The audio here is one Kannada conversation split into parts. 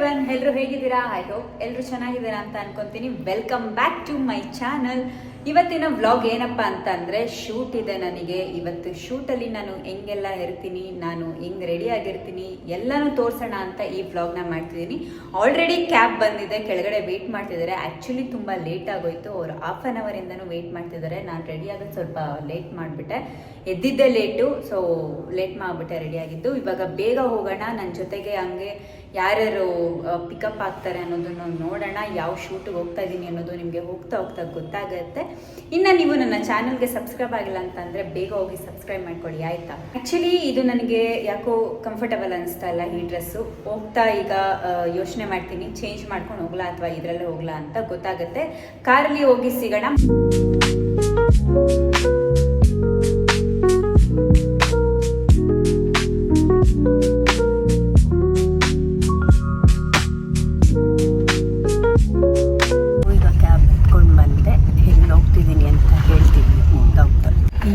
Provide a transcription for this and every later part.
ಎವ್ರಿವನ್, ಎಲ್ಲರೂ ಹೇಗಿದ್ದೀರಾ? ಐ ಹೋಪ್ ಎಲ್ಲರೂ ಚೆನ್ನಾಗಿದ್ದೀರಾ ಅಂತ ಅನ್ಕೊಂತೀನಿ. Welcome back to my channel. ಇವತ್ತಿನ ವ್ಲಾಗ್ ಏನಪ್ಪ ಅಂತಂದರೆ, ಶೂಟ್ ಇದೆ ನನಗೆ. ಇವತ್ತು ಶೂಟಲ್ಲಿ ನಾನು ಹೆಂಗೆಲ್ಲ ಇರ್ತೀನಿ, ನಾನು ಹೆಂಗೆ ರೆಡಿ ಆಗಿರ್ತೀನಿ ಎಲ್ಲನೂ ತೋರಿಸೋಣ ಅಂತ ಈ ವ್ಲಾಗ್ನ ಮಾಡ್ತಿದ್ದೀನಿ. ಆಲ್ರೆಡಿ ಕ್ಯಾಬ್ ಬಂದಿದೆ, ಕೆಳಗಡೆ ವೆಯ್ಟ್ ಮಾಡ್ತಿದ್ದಾರೆ. ಆ್ಯಕ್ಚುಲಿ ತುಂಬ ಲೇಟ್ ಆಗೋಯ್ತು, ಅವರು ಹಾಫ್ ಆನ್ ಅವರಿಂದನೂ ವೆಯ್ಟ್ ಮಾಡ್ತಿದ್ದಾರೆ. ನಾನು ರೆಡಿ ಆಗೋದು ಸ್ವಲ್ಪ ಲೇಟ್ ಮಾಡಿಬಿಟ್ಟೆ, ಎದ್ದಿದ್ದೆ ಲೇಟು, ಸೊ ಲೇಟ್ ಮಾಡಿಬಿಟ್ಟೆ ರೆಡಿಯಾಗಿದ್ದು. ಇವಾಗ ಬೇಗ ಹೋಗೋಣ, ನನ್ನ ಜೊತೆಗೆ ಹಂಗೆ ಯಾರ್ಯಾರು ಪಿಕಪ್ ಆಗ್ತಾರೆ ಅನ್ನೋದನ್ನು ನೋಡೋಣ. ಯಾವ ಶೂಟಿಗೆ ಹೋಗ್ತಾ ಇದ್ದೀನಿ ಅನ್ನೋದು ನಿಮಗೆ ಹೋಗ್ತಾ ಹೋಗ್ತಾ ಗೊತ್ತಾಗುತ್ತೆ. ಇನ್ನು ನೀವು ನನ್ನ ಚಾನಲ್ಗೆ ಸಬ್ಸ್ಕ್ರೈಬ್ ಆಗಿಲ್ಲ ಅಂತಂದರೆ ಬೇಗ ಹೋಗಿ ಸಬ್ಸ್ಕ್ರೈಬ್ ಮಾಡ್ಕೊಳ್ಳಿ, ಆಯಿತಾ? ಆ್ಯಕ್ಚುಲಿ ಇದು ನನಗೆ ಯಾಕೋ ಕಂಫರ್ಟಬಲ್ ಅನಿಸ್ತಾ ಇಲ್ಲ ಈ ಡ್ರೆಸ್ಸು. ಹೋಗ್ತಾ ಈಗ ಯೋಚನೆ ಮಾಡ್ತೀನಿ, ಚೇಂಜ್ ಮಾಡ್ಕೊಂಡು ಹೋಗ್ಲಾ ಅಥವಾ ಇದರಲ್ಲೇ ಹೋಗ್ಲಾ ಅಂತ ಗೊತ್ತಾಗುತ್ತೆ. ಕಾರಲ್ಲಿ ಹೋಗಿ ಸಿಗೋಣ.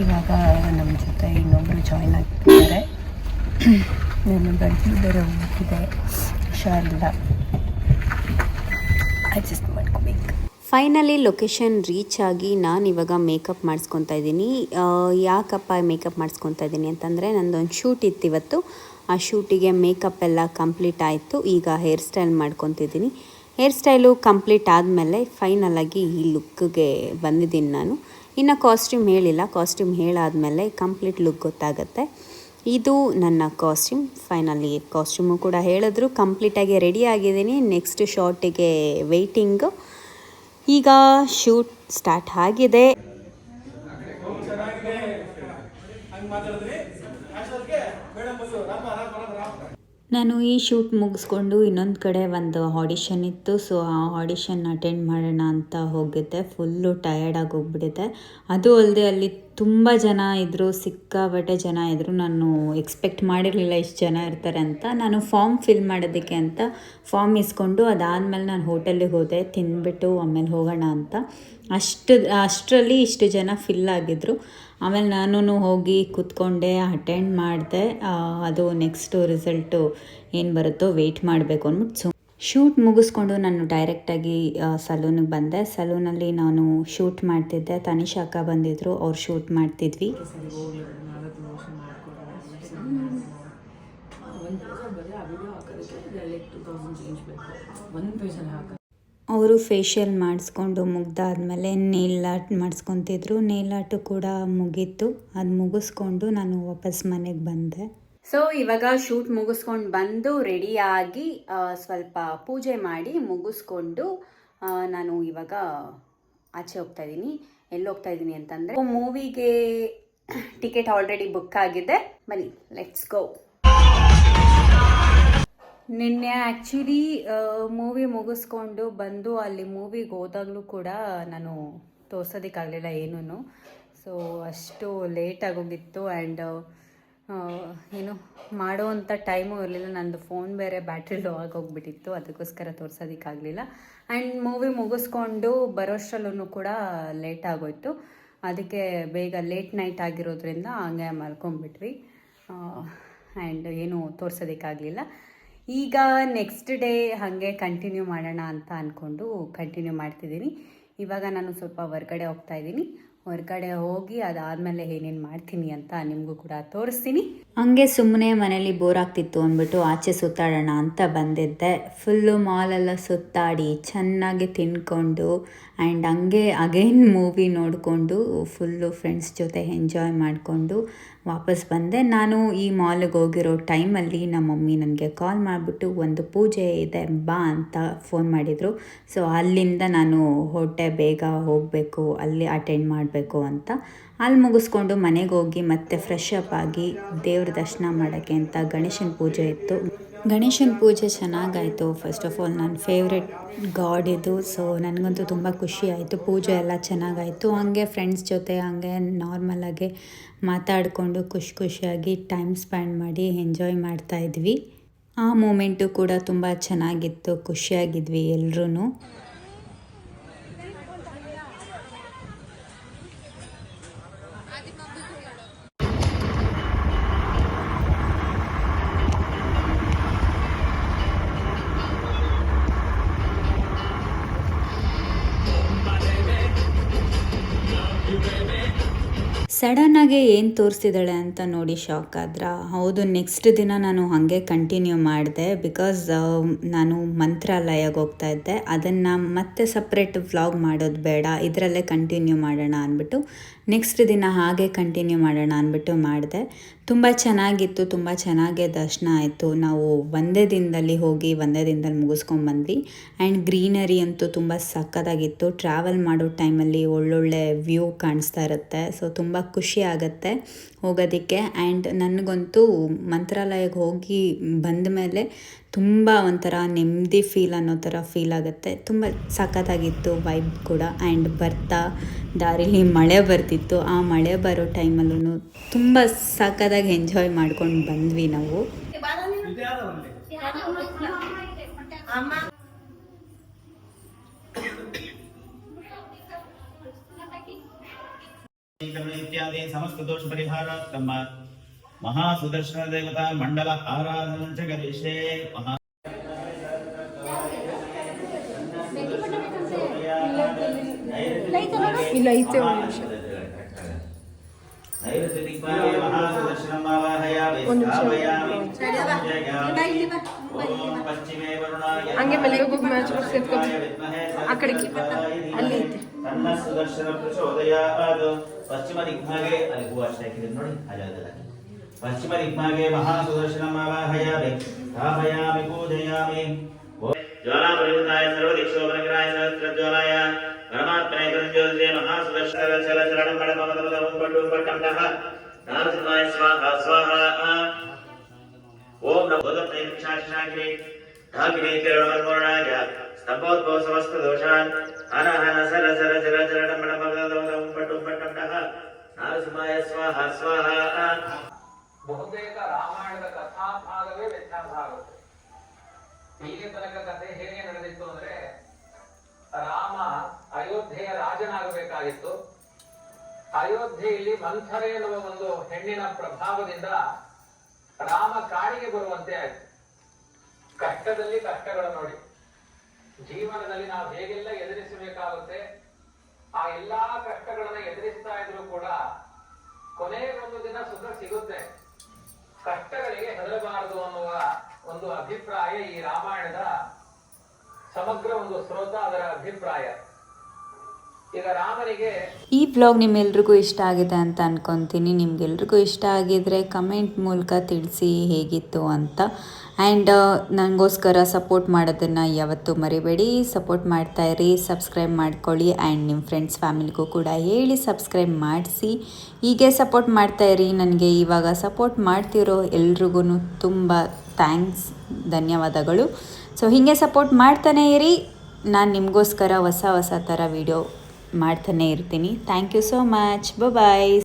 ಇವಾಗ ನಮ್ಮ ಜೊತೆ ಇನ್ನೊಬ್ಬರು ಜಾಯ್ನ್ ಆಗ್ತಿದ್ದಾರೆ. ನನ್ನ ಗಂಟಲಿದ್ದಾರೆ ಹೋಗಿದೆ, ಹುಷಾರಿಲ್ಲ, ಅಡ್ಜಸ್ಟ್ ಮಾಡ್ಕೋಬೇಕು. ಫೈನಲಿ ಲೊಕೇಶನ್ ರೀಚ್ ಆಗಿ ನಾನು ಇವಾಗ ಮೇಕಪ್ ಮಾಡಿಸ್ಕೊತಾ ಇದ್ದೀನಿ. ಯಾಕಪ್ಪ ಮೇಕಪ್ ಮಾಡಿಸ್ಕೊತಾ ಇದ್ದೀನಿ ಅಂತಂದರೆ, ನಂದೊಂದು ಶೂಟ್ ಇತ್ತು ಇವತ್ತು. ಆ ಶೂಟಿಗೆ ಮೇಕಪ್ ಎಲ್ಲ ಕಂಪ್ಲೀಟ್ ಆಯಿತು. ಈಗ ಹೇರ್ ಸ್ಟೈಲ್ ಮಾಡ್ಕೊತಿದ್ದೀನಿ. ಹೇರ್ ಸ್ಟೈಲು ಕಂಪ್ಲೀಟ್ ಆದಮೇಲೆ ಫೈನಲಾಗಿ ಈ ಲುಕ್ಗೆ ಬಂದಿದ್ದೀನಿ ನಾನು. ಇನ್ನು ಕಾಸ್ಟ್ಯೂಮ್ ಹೇಳಿಲ್ಲ, ಕಾಸ್ಟ್ಯೂಮ್ ಹೇಳಾದಮೇಲೆ ಕಂಪ್ಲೀಟ್ ಲುಕ್ ಗೊತ್ತಾಗುತ್ತೆ. ಇದು ನನ್ನ ಕಾಸ್ಟ್ಯೂಮ್. ಫೈನಲಿ ಕಾಸ್ಟ್ಯೂಮು ಕೂಡ ಹೇಳಿದ್ರು, ಕಂಪ್ಲೀಟಾಗಿ ರೆಡಿ ಆಗಿದ್ದೀನಿ. ನೆಕ್ಸ್ಟ್ ಶಾರ್ಟಿಗೆ ವೆಯ್ಟಿಂಗು. ಈಗ ಶೂಟ್ ಸ್ಟಾರ್ಟ್ ಆಗಿದೆ. ನಾನು ಈ ಶೂಟ್ ಮುಗಿಸ್ಕೊಂಡು ಇನ್ನೊಂದು ಕಡೆ ಒಂದು ಆಡಿಷನ್ ಇತ್ತು, ಸೊ ಆ ಆಡಿಷನ್ ಅಟೆಂಡ್ ಮಾಡೋಣ ಅಂತ ಹೋಗಿದ್ದೆ. ಫುಲ್ಲು ಟಯರ್ಡಾಗಿ ಹೋಗ್ಬಿಟ್ಟಿದ್ದೆ. ಅದು ಅಲ್ಲದೆ ಅಲ್ಲಿ ತುಂಬ ಜನ ಇದ್ದರು, ಸಿಕ್ಕಾಪಟ್ಟೆ ಜನ ಇದ್ದರು. ನಾನು ಎಕ್ಸ್ಪೆಕ್ಟ್ ಮಾಡಿರಲಿಲ್ಲ ಇಷ್ಟು ಜನ ಇರ್ತಾರೆ ಅಂತ. ನಾನು ಫಾರ್ಮ್ ಫಿಲ್ ಮಾಡೋದಕ್ಕೆ ಅಂತ ಫಾರ್ಮ್ ಇಸ್ಕೊಂಡು ಅದಾದಮೇಲೆ ನಾನು ಹೋಟೆಲಿಗೆ ಹೋದೆ, ತಿಂದ್ಬಿಟ್ಟು ಆಮೇಲೆ ಹೋಗೋಣ ಅಂತ. ಅಷ್ಟರಲ್ಲಿ ಇಷ್ಟು ಜನ ಫಿಲ್ ಆಗಿದ್ದರು. ಆಮೇಲೆ ನಾನು ಹೋಗಿ ಕೂತ್ಕೊಂಡೆ, ಅಟೆಂಡ್ ಮಾಡಿದೆ. ಅದು ನೆಕ್ಸ್ಟು ರಿಸಲ್ಟು ಏನು ಬರುತ್ತೋ ವೆಯ್ಟ್ ಮಾಡಬೇಕು ಅಂದ್ಬಿಟ್ಟು ಶೂಟ್ ಮುಗಿಸ್ಕೊಂಡು ನಾನು ಡೈರೆಕ್ಟಾಗಿ ಸಲೂನಿಗೆ ಬಂದೆ. ಸಲೂನಲ್ಲಿ ನಾನು ಶೂಟ್ ಮಾಡ್ತಿದ್ದೆ. ತನಿಷಾ ಅಕ್ಕ ಬಂದಿದ್ದರು, ಅವ್ರು ಶೂಟ್ ಮಾಡ್ತಿದ್ವಿ. ಅವರು ಫೇಶಿಯಲ್ ಮಾಡಿಸ್ಕೊಂಡು ಮುಗ್ದಾದ್ಮೇಲೆ ನೇಲ್ ಆರ್ಟ್ ಮಾಡಿಸ್ಕೊತಿದ್ರು. ನೇಲ್ ಆರ್ಟು ಕೂಡ ಮುಗೀತು. ಅದು ಮುಗಿಸ್ಕೊಂಡು ನಾನು ವಾಪಸ್ ಮನೆಗೆ ಬಂದೆ. ಸೊ ಇವಾಗ ಶೂಟ್ ಮುಗಿಸ್ಕೊಂಡು ಬಂದು ರೆಡಿಯಾಗಿ ಸ್ವಲ್ಪ ಪೂಜೆ ಮಾಡಿ ಮುಗಿಸ್ಕೊಂಡು ನಾನು ಇವಾಗ ಆಚೆ ಹೋಗ್ತಾ ಇದ್ದೀನಿ. ಎಲ್ಲಿ ಹೋಗ್ತಾ ಇದ್ದೀನಿ ಅಂತಂದರೆ, ಮೂವಿಗೆ ಟಿಕೆಟ್ ಆಲ್ರೆಡಿ ಬುಕ್ ಆಗಿದೆ. ಬನ್ನಿ, ಲೆಟ್ಸ್ ಗೋ. ನಿನ್ನೆ ಆ್ಯಕ್ಚುಲಿ ಮೂವಿ ಮುಗಿಸ್ಕೊಂಡು ಬಂದು ಅಲ್ಲಿ ಮೂವಿಗೆ ಹೋದಾಗಲೂ ಕೂಡ ನಾನು ತೋರ್ಸೋದಕ್ಕಾಗಲಿಲ್ಲ ಏನೂ. ಸೊ ಅಷ್ಟು ಲೇಟಾಗೋಗಿತ್ತು. ಆ್ಯಂಡ್ ಏನು ಮಾಡೋವಂಥ ಟೈಮು ಇರಲಿಲ್ಲ. ನಂದು ಫೋನ್ ಬೇರೆ ಬ್ಯಾಟ್ರಿ ಲೋ ಆಗೋಗ್ಬಿಟ್ಟಿತ್ತು, ಅದಕ್ಕೋಸ್ಕರ ತೋರ್ಸೋದಕ್ಕಾಗಲಿಲ್ಲ. ಆ್ಯಂಡ್ ಮೂವಿ ಮುಗಿಸ್ಕೊಂಡು ಬರೋಷ್ಟರಲ್ಲೂ ಕೂಡ ಲೇಟ್ ಆಗೋಯ್ತು. ಅದಕ್ಕೆ ಬೇಗ ಲೇಟ್ ನೈಟ್ ಆಗಿರೋದ್ರಿಂದ ಹಂಗೆ ಮಲ್ಕೊಂಡ್ಬಿಟ್ವಿ. ಆ್ಯಂಡ್ ಏನೂ ತೋರ್ಸೋದಕ್ಕಾಗಲಿಲ್ಲ. ಈಗ ನೆಕ್ಸ್ಟ್ ಡೇ ಹಾಗೆ ಕಂಟಿನ್ಯೂ ಮಾಡೋಣ ಅಂತ ಅಂದ್ಕೊಂಡು ಕಂಟಿನ್ಯೂ ಮಾಡ್ತಿದ್ದೀನಿ. ಇವಾಗ ನಾನು ಸ್ವಲ್ಪ ಹೊರ್ಗಡೆ ಹೋಗ್ತಾ ಇದ್ದೀನಿ. ಹೊರಗಡೆ ಹೋಗಿ ಅದಾದಮೇಲೆ ಏನೇನು ಮಾಡ್ತೀನಿ ಅಂತ ನಿಮಗೂ ಕೂಡ ತೋರಿಸ್ತೀನಿ. ಹಂಗೆ ಸುಮ್ಮನೆ ಮನೇಲಿ ಬೋರ್ ಆಗ್ತಿತ್ತು ಅಂದ್ಬಿಟ್ಟು ಆಚೆ ಸುತ್ತಾಡೋಣ ಅಂತ ಬಂದಿದ್ದೆ. ಫುಲ್ಲು ಮಾಲೆಲ್ಲ ಸುತ್ತಾಡಿ ಚೆನ್ನಾಗಿ ತಿನ್ಕೊಂಡು ಆ್ಯಂಡ್ ಹಂಗೆ ಅಗೇನ್ ಮೂವಿ ನೋಡಿಕೊಂಡು ಫುಲ್ಲು ಫ್ರೆಂಡ್ಸ್ ಜೊತೆ ಎಂಜಾಯ್ ಮಾಡಿಕೊಂಡು ವಾಪಸ್ ಬಂದೆ. ನಾನು ಈ ಮಾಲಿಗೆ ಹೋಗಿರೋ ಟೈಮಲ್ಲಿ ನಮ್ಮ ಮಮ್ಮಿ ನನಗೆ ಕಾಲ್ ಮಾಡಿಬಿಟ್ಟು ಒಂದು ಪೂಜೆ ಇದೆ ಬಾ ಅಂತ ಫೋನ್ ಮಾಡಿದರು. ಸೊ ಅಲ್ಲಿಂದ ನಾನು ಹೊರಟೆ, ಬೇಗ ಹೋಗಬೇಕು, ಅಲ್ಲಿ ಅಟೆಂಡ್ ಮಾಡಬೇಕು ಅಂತ. ಅಲ್ಲಿ ಮುಗಿಸ್ಕೊಂಡು ಮನೆಗೆ ಹೋಗಿ ಮತ್ತೆ ಫ್ರೆಶ್ ಅಪ್ ಆಗಿ ದೇವ್ರ ದರ್ಶನ ಮಾಡೋಕ್ಕೆ ಅಂತ ಗಣೇಶನ ಪೂಜೆ ಇತ್ತು. ಗಣೇಶನ ಪೂಜೆ ಚೆನ್ನಾಗಾಯಿತು. ಫಸ್ಟ್ ಆಫ್ ಆಲ್ ನನ್ನ ಫೇವ್ರೆಟ್ ಗಾಡ್ ಇದು. ಸೊ ನನಗಂತೂ ತುಂಬ ಖುಷಿ ಆಯಿತು. ಪೂಜೆ ಎಲ್ಲ ಚೆನ್ನಾಗಾಯಿತು. ಹಾಗೆ ಫ್ರೆಂಡ್ಸ್ ಜೊತೆ ಹಂಗೆ ನಾರ್ಮಲಾಗಿ ಮಾತಾಡಿಕೊಂಡು ಖುಷಿಯಾಗಿ ಟೈಮ್ ಸ್ಪೆಂಡ್ ಮಾಡಿ ಎಂಜಾಯ್ ಮಾಡ್ತಾಯಿದ್ವಿ. ಆ ಮೂಮೆಂಟು ಕೂಡ ತುಂಬ ಚೆನ್ನಾಗಿತ್ತು, ಖುಷಿಯಾಗಿದ್ವಿ ಎಲ್ಲರೂ. ಸಡನ್ನಾಗಿ ಏನು ತೋರಿಸ್ತಿದ್ದಾಳೆ ಅಂತ ನೋಡಿ ಶಾಕ್ ಆದ್ರ. ಹೌದು, ನೆಕ್ಸ್ಟ್ ದಿನ ನಾನು ಹಾಗೆ ಕಂಟಿನ್ಯೂ ಮಾಡಿದೆ. ಬಿಕಾಸ್ ನಾನು ಮಂತ್ರಾಲಯಕ್ಕೆ ಹೋಗ್ತಾ ಇದ್ದೆ. ಅದನ್ನು ಮತ್ತೆ ಸಪ್ರೇಟ್ ವ್ಲಾಗ್ ಮಾಡೋದು ಬೇಡ, ಇದರಲ್ಲೇ ಕಂಟಿನ್ಯೂ ಮಾಡೋಣ ಅಂದ್ಬಿಟ್ಟು ನೆಕ್ಸ್ಟ್ ದಿನ ಹಾಗೆ ಕಂಟಿನ್ಯೂ ಮಾಡೋಣ ಅಂದ್ಬಿಟ್ಟು ಮಾಡಿದೆ. ತುಂಬ ಚೆನ್ನಾಗಿತ್ತು, ತುಂಬ ಚೆನ್ನಾಗೇ ದರ್ಶನ ಆಯಿತು. ನಾವು ಒಂದೇ ದಿನದಲ್ಲಿ ಹೋಗಿ ಒಂದೇ ದಿನದಲ್ಲಿ ಮುಗಿಸ್ಕೊಂಡ್ಬಂದ್ವಿ. ಆ್ಯಂಡ್ ಗ್ರೀನರಿ ಅಂತೂ ತುಂಬ ಸಕ್ಕತ್ತಾಗಿತ್ತು. ಟ್ರಾವೆಲ್ ಮಾಡೋ ಟೈಮಲ್ಲಿ ಒಳ್ಳೊಳ್ಳೆ ವ್ಯೂ ಕಾಣಿಸ್ತಾ ಇರುತ್ತೆ. ಸೊ ತುಂಬ ಖುಷಿ ಆಗುತ್ತೆ ಹೋಗೋದಕ್ಕೆ. ಆ್ಯಂಡ್ ನನಗಂತೂ ಮಂತ್ರಾಲಯಕ್ಕೆ ಹೋಗಿ ಬಂದ ಮೇಲೆ ತುಂಬ ಒಂಥರ ನೆಮ್ಮದಿ ಫೀಲ್ ಅನ್ನೋ ಥರ ಫೀಲ್ ಆಗುತ್ತೆ. ತುಂಬ ಸಖತ್ತಾಗಿತ್ತು ವೈಬ್ ಕೂಡ. ಆ್ಯಂಡ್ ಬರ್ತಾ ದಾರಿಲಿ ಮಳೆ ಬರ್ತಿತ್ತು. ಆ ಮಳೆ ಬರೋ ಟೈಮಲ್ಲೂ ತುಂಬ ಸಖತ್ತಾಗಿ ಎಂಜಾಯ್ ಮಾಡ್ಕೊಂಡು ಬಂದ್ವಿ ನಾವು. इत्यादि समस्त दोष परिहार महासुदर्शन देवता मंडल आराधन च करिष्ये। ಇಲ್ಲ ಐತೆ ಹಂಗೆ ಮೇಲೆ ಮ್ಯಾಚ್ ಆ ಕಡೆಗೆ ಅಲ್ಲಿ ಐತೆ. ಸುದರ್ಶನ ಪ್ರಚೋದಯಾತ್ ಪಶ್ಚಿಮ ದಿಗ್ಭಾಗೆ ಅಲ್ಲಿ ಹೂವು ಅಷ್ಟೇ ಹಾಕಿದ್ರೆ ನೋಡಿ ಆ ಜಾಗದಲ್ಲಿ ಪಶ್ಚಿಮ ದಿಗ್ಭಾಗೆ ಮಹಾಸುದರ್ಶನಂ ಆವಾಹಯಾಮಿ ಸ್ಥಾಪಯಾಮಿ ಪೂಜಯಾಮಿ. ಜ್ವಾಲಾಪರಿವೃತಾಯ ಸರ್ವದಿಕ್ಷೋಪನಗ್ರಾಯ ಸಹಸ್ರಜ್ವಾಲಾಯ ಪರಮಾತ್ಮನೇ ಜ್ಯೋತಿಷೇ ಮಹಾಸುದರ್ಶನ ಚಲ ಚರಣಂ ಮಡಮಮದಮದಂ ಪಟು ಪಟಂತಃ ನಾರಸಿಂಹಾಯ ಸ್ವಾಹ ಸ್ವಾಹ. ಓಂ ನಮೋ ಭಗವತೆ ಶಾಶ್ರಾಗ್ರೇ ಧಾಕಿನೇ ಕಿರಣವರ್ಮೋಣಾಯ ಸ್ತಂಭೋದ್ಭವ ಸಮಸ್ತ ದೋಷಾನ್ ಹರಹರ ಸರ ಸರ ಜಲ ಜಲಡ ಮಡಮದಮದಂ ಪಟು ಪಟಂತಃ ನಾರಸಿಂಹಾಯ ಸ್ವಾಹ ಸ್ವಾಹ. ಬಹುತೇಕ ರಾಮಾಯಣದ ಕಥಾಭಾಗವೇ ವ್ಯತ್ಯಾಸ ಆಗುತ್ತೆ. ಇಲ್ಲಿ ತನಕ ಕಥೆ ಹೇಗೆ ನಡೆದಿತ್ತು ಅಂದ್ರೆ, ರಾಮ ಅಯೋಧ್ಯೆಯ ರಾಜನಾಗಬೇಕಾಗಿತ್ತು. ಅಯೋಧ್ಯೆಯಲ್ಲಿ ಮಂಥರೆ ಎನ್ನುವ ಒಂದು ಹೆಣ್ಣಿನ ಪ್ರಭಾವದಿಂದ ರಾಮ ಕಾಡಿಗೆ ಬರುವಂತೆ ಆಯ್ತು. ಕಷ್ಟದಲ್ಲಿ ಕಷ್ಟಗಳು ನೋಡಿ, ಜೀವನದಲ್ಲಿ ನಾವು ಹೇಗೆಲ್ಲ ಎದುರಿಸಬೇಕಾಗುತ್ತೆ, ಆ ಎಲ್ಲಾ ಕಷ್ಟಗಳನ್ನ ಎದುರಿಸ್ತಾ ಇದ್ರು ಕೂಡ ಕೊನೆಗೊಂದು ದಿನ ಸುಖ ಸಿಗುತ್ತೆ. ಕಷ್ಟಗಳಿಗೆ ಹೆದರಬಾರದು ಅನ್ನುವ ಒಂದು ಅಭಿಪ್ರಾಯ ಈ ರಾಮಾಯಣದ ಸಮಗ್ರ ಒಂದು ಸ್ರೋತ, ಅದರ ಅಭಿಪ್ರಾಯ. ಈಗ ರಾಮನಿಗೆ ಈ ವ್ಲಾಗ್ ನಿಮ್ಮೆಲ್ರಿಗೂ ಇಷ್ಟ ಆಗಿದೆ ಅಂತ ಅನ್ಕೊತೀನಿ. ನಿಮ್ಗೆಲ್ರಿಗೂ ಇಷ್ಟ ಆಗಿದ್ರೆ ಕಮೆಂಟ್ ಮೂಲಕ ತಿಳಿಸಿ ಹೇಗಿತ್ತು ಅಂತ. ಆ್ಯಂಡ್ ನನಗೋಸ್ಕರ ಸಪೋರ್ಟ್ ಮಾಡೋದನ್ನು ಯಾವತ್ತೂ ಮರಿಬೇಡಿ. ಸಪೋರ್ಟ್ ಮಾಡ್ತಾಯಿರಿ, ಸಬ್ಸ್ಕ್ರೈಬ್ ಮಾಡ್ಕೊಳ್ಳಿ. ಆ್ಯಂಡ್ ನಿಮ್ಮ ಫ್ರೆಂಡ್ಸ್ ಫ್ಯಾಮಿಲಿಗೂ ಕೂಡ ಹೇಳಿ ಸಬ್ಸ್ಕ್ರೈಬ್ ಮಾಡಿಸಿ. ಹೀಗೆ ಸಪೋರ್ಟ್ ಮಾಡ್ತಾಯಿರಿ. ನನಗೆ ಇವಾಗ ಸಪೋರ್ಟ್ ಮಾಡ್ತಿರೋ ಎಲ್ರಿಗೂ ತುಂಬ ಥ್ಯಾಂಕ್ಸ್, ಧನ್ಯವಾದಗಳು. ಸೊ ಹೀಗೆ ಸಪೋರ್ಟ್ ಮಾಡ್ತಾನೇ ಇರಿ. ನಾನು ನಿಮಗೋಸ್ಕರ ಹೊಸ ಥರ ವೀಡಿಯೋ ಮಾಡ್ತಾನೆ ಇರ್ತೀನಿ. Thank you so much. Bye.